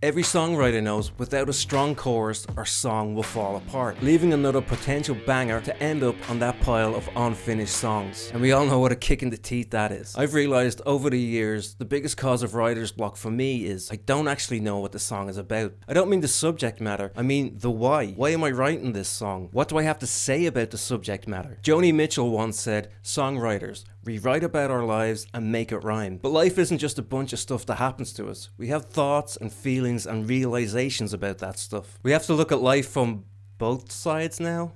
Every songwriter knows without a strong chorus, our song will fall apart, leaving another potential banger to end up on that pile of unfinished songs. And we all know what a kick in the teeth that is. I've realized over the years, the biggest cause of writer's block for me is I don't actually know what the song is about. I don't mean the subject matter, I mean the why. Why am I writing this song? What do I have to say about the subject matter? Joni Mitchell once said, "Songwriters, we write about our lives and make it rhyme." But life isn't just a bunch of stuff that happens to us. We have thoughts and feelings and realizations about that stuff. We have to look at life from both sides now.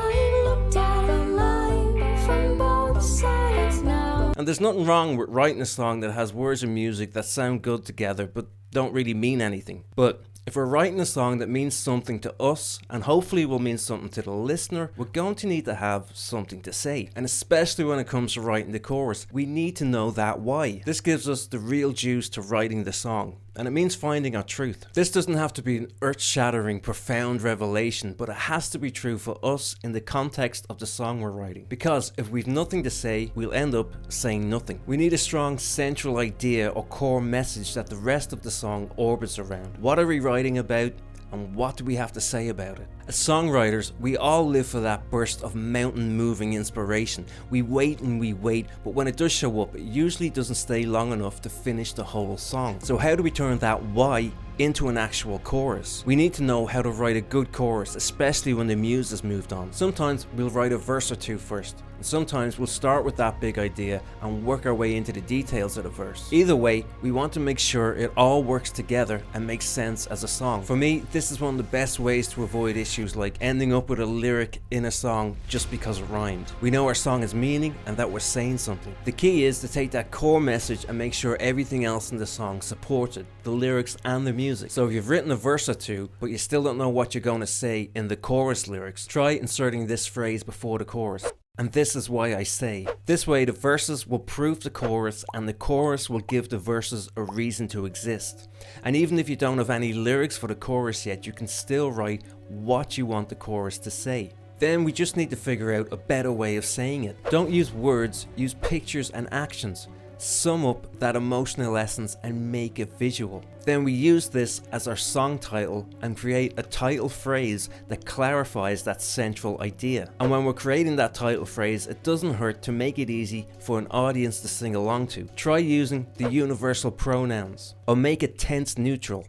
And there's nothing wrong with writing a song that has words and music that sound good together but don't really mean anything. But if we're writing a song that means something to us, and hopefully will mean something to the listener, we're going to need to have something to say. And especially when it comes to writing the chorus, we need to know that why. This gives us the real juice to writing the song. And it means finding our truth. This doesn't have to be an earth-shattering, profound revelation, but it has to be true for us in the context of the song we're writing. Because if we've nothing to say, we'll end up saying nothing. We need a strong central idea or core message that the rest of the song orbits around. What are we writing about? And what do we have to say about it? As songwriters, we all live for that burst of mountain-moving inspiration. We wait and we wait, but when it does show up, it usually doesn't stay long enough to finish the whole song. So how do we turn that why into an actual chorus? We need to know how to write a good chorus, especially when the muse has moved on. Sometimes we'll write a verse or two first, and sometimes we'll start with that big idea and work our way into the details of the verse. Either way, we want to make sure it all works together and makes sense as a song. For me, this is one of the best ways to avoid issues like ending up with a lyric in a song just because it rhymed. We know our song has meaning and that we're saying something. The key is to take that core message and make sure everything else in the song supports it, the lyrics and the music. So if you've written a verse or two, but you still don't know what you're going to say in the chorus lyrics, try inserting this phrase before the chorus. And this is why I say. This way the verses will prove the chorus and the chorus will give the verses a reason to exist. And even if you don't have any lyrics for the chorus yet, you can still write what you want the chorus to say. Then we just need to figure out a better way of saying it. Don't use words, use pictures and actions. Sum up that emotional essence and make it visual. Then we use this as our song title and create a title phrase that clarifies that central idea. And when we're creating that title phrase, it doesn't hurt to make it easy for an audience to sing along to. Try using the universal pronouns or make it tense neutral.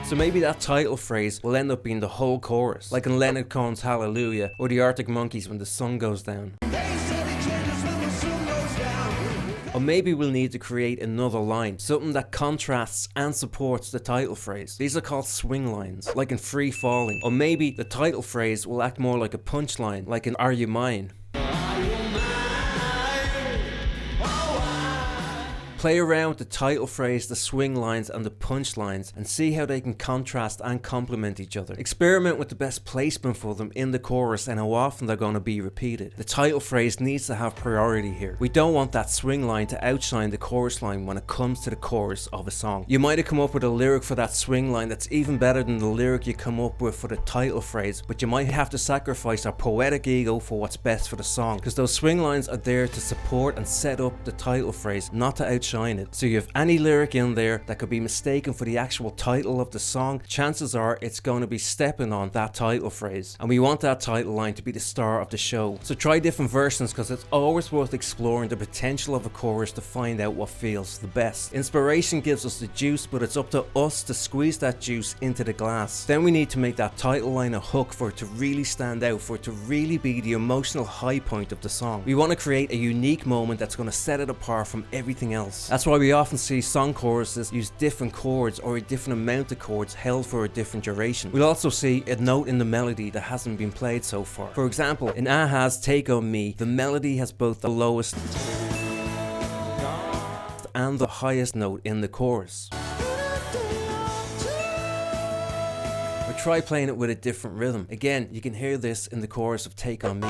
So maybe that title phrase will end up being the whole chorus, like in Leonard Cohen's Hallelujah or the Arctic Monkeys When the Sun Goes Down. Or maybe we'll need to create another line, something that contrasts and supports the title phrase. These are called swing lines, like in Free Falling. Or maybe the title phrase will act more like a punchline, like in Are You Mine? Play around with the title phrase, the swing lines and the punch lines and see how they can contrast and complement each other. Experiment with the best placement for them in the chorus and how often they're going to be repeated. The title phrase needs to have priority here. We don't want that swing line to outshine the chorus line when it comes to the chorus of a song. You might have come up with a lyric for that swing line that's even better than the lyric you come up with for the title phrase, but you might have to sacrifice our poetic ego for what's best for the song, because those swing lines are there to support and set up the title phrase, not to outshine it. So you have any lyric in there that could be mistaken for the actual title of the song, chances are it's going to be stepping on that title phrase. And we want that title line to be the star of the show. So try different versions, because it's always worth exploring the potential of a chorus to find out what feels the best. Inspiration gives us the juice, but it's up to us to squeeze that juice into the glass. Then we need to make that title line a hook for it to really stand out, for it to really be the emotional high point of the song. We want to create a unique moment that's going to set it apart from everything else. That's why we often see song choruses use different chords or a different amount of chords held for a different duration. We'll also see a note in the melody that hasn't been played so far. For example, in a-ha's Take On Me, the melody has both the lowest and the highest note in the chorus. Or try playing it with a different rhythm. Again, you can hear this in the chorus of Take On Me.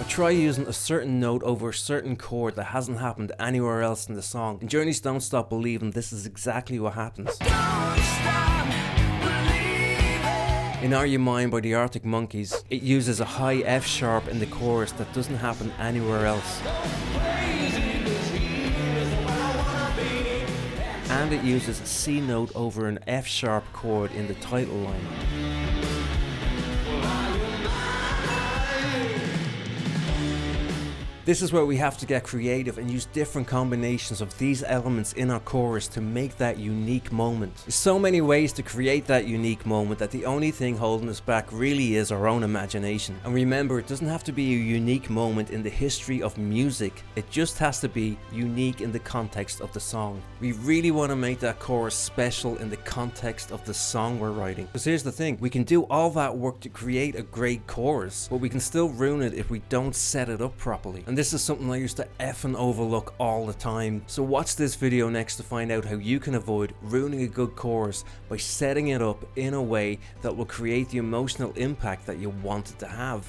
Try using a certain note over a certain chord that hasn't happened anywhere else in the song. In Journey's Don't Stop Believing, this is exactly what happens. In Are You Mine by the Arctic Monkeys, it uses a high F sharp in the chorus that doesn't happen anywhere else. And it uses a C note over an F sharp chord in the title line. This is where we have to get creative and use different combinations of these elements in our chorus to make that unique moment. There's so many ways to create that unique moment that the only thing holding us back really is our own imagination. And remember, it doesn't have to be a unique moment in the history of music, it just has to be unique in the context of the song. We really want to make that chorus special in the context of the song we're writing. Because here's the thing, we can do all that work to create a great chorus, but we can still ruin it if we don't set it up properly. And this is something I used to effing overlook all the time. So watch this video next to find out how you can avoid ruining a good chorus by setting it up in a way that will create the emotional impact that you want it to have.